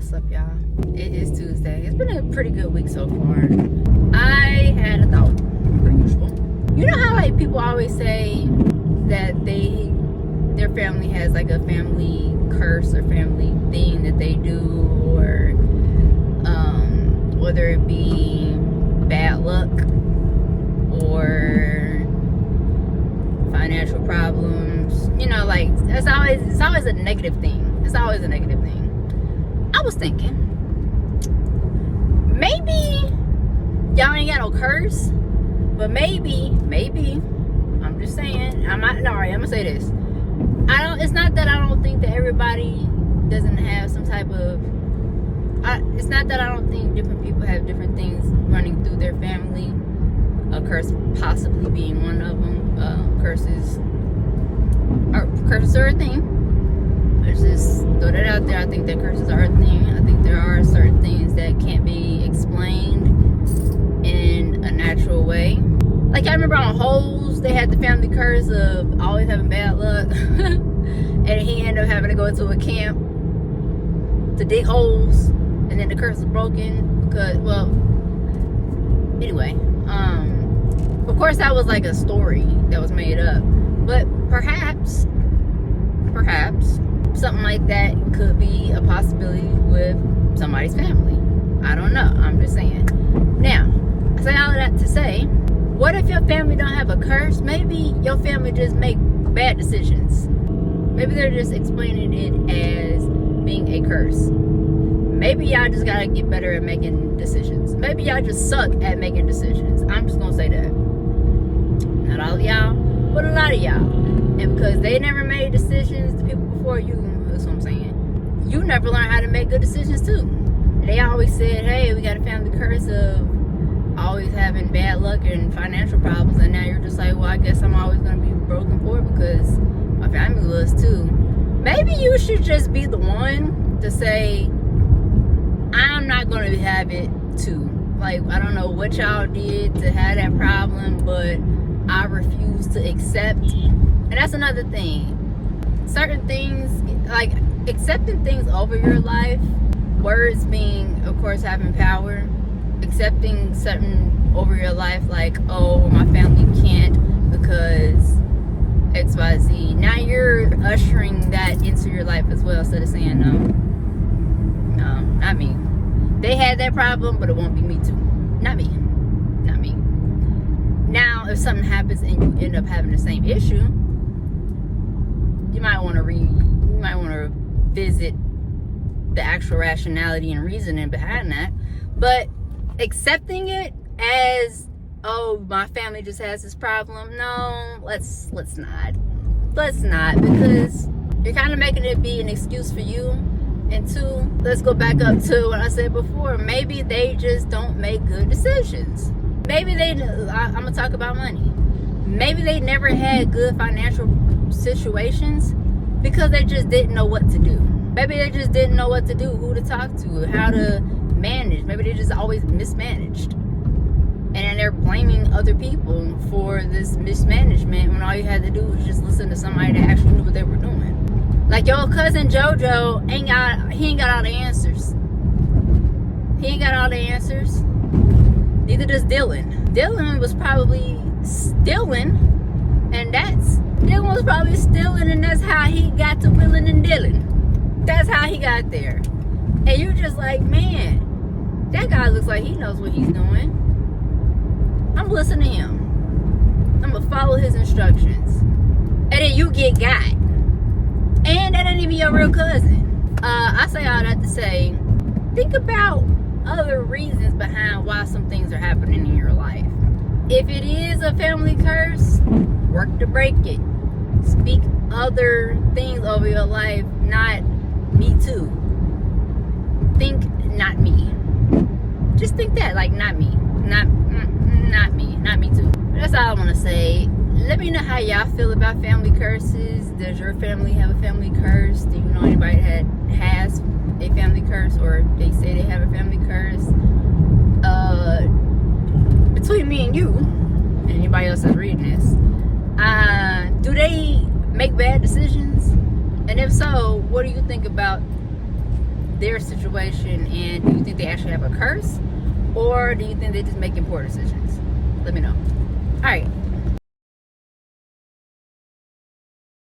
What's up, y'all? It is Tuesday. It's been a pretty good week so far. I had a thought, per usual. You know how like people always say that their family has like a family curse or family thing that they do, or whether it be bad luck or financial problems. You know, like it's always a negative thing. It's always a negative thing. I was thinking, maybe y'all ain't got no curse, but maybe, I'm just saying, I'm gonna say this. It's not that I don't think that everybody doesn't have some type of, it's not that I don't think different people have different things running through their family, a curse possibly being one of them. Curses are a thing. Let's just throw that out there. I think that curses are a thing. I think there are certain things that can't be explained in a natural way. Like I remember on Holes, they had the family curse of always having bad luck. And he ended up having to go to a camp to dig holes. And then the curse was broken because, well, anyway. Of course that was like a story that was made up. But perhaps something like that could be a possibility with somebody's family. I don't know. I'm just saying. Now, I say all of that to say, what if your family don't have a curse? Maybe your family just make bad decisions. Maybe they're just explaining it as being a curse. Maybe y'all just gotta get better at making decisions. Maybe y'all just suck at making decisions. I'm just gonna say that. Not all of y'all, but a lot of y'all. And because they never made decisions, the people before you, that's what I'm saying, you never learned how to make good decisions too. They always said, hey, we got a family curse of always having bad luck and financial problems, and now you're just like, well, I guess I'm always going to be broken poor because my family was too. Maybe you should just be the one to say, I'm not going to have it too. Like, I don't know what y'all did to have that problem, but I refuse to accept. And that's another thing. Certain things, like accepting things over your life, words being, of course, having power, accepting certain over your life, like, oh, my family can't because XYZ. Now you're ushering that into your life as well, instead of saying, no, not me. They had that problem, but it won't be me too. Not me. Now, if something happens and you end up having the same issue, you might want to visit the actual rationality and reasoning behind that. But accepting it as, oh, my family just has this problem, no, let's not, because you're kind of making it be an excuse for you. And two, let's go back up to what I said before. Maybe they just don't make good decisions. Maybe I'm gonna talk about money. Maybe they never had good financial situations because they just didn't know what to do. Maybe they just didn't know what to do, who to talk to, how to manage. Maybe they just always mismanaged. And then they're blaming other people for this mismanagement when all you had to do was just listen to somebody that actually knew what they were doing. Like your cousin JoJo he ain't got all the answers. He ain't got all the answers. Neither does Dylan. Dylan was probably stealing, and Dylan was probably stealing, and that's how he got to Willing and Dylan. That's how he got there. And you're just like, man, that guy looks like he knows what he's doing. I'm listening to him. I'm gonna follow his instructions. And then you get got. And that ain't even your real cousin. I say all that to say, think about other reasons behind why some things are happening in your life. If it is a family curse, work to break it. Speak other things over your life, not me too. Think not me. Just think that, like, not me. Not me. Not me too. That's all I want to say. Let me know how y'all feel about family curses. Does your family have a family curse? Do you know anybody that has a family curse, or they say they have a family curse? Between me and you, and anybody else that's reading this, do they make bad decisions? And if so, what do you think about their situation, and do you think they actually have a curse, or do you think they're just making poor decisions? Let me know. All right.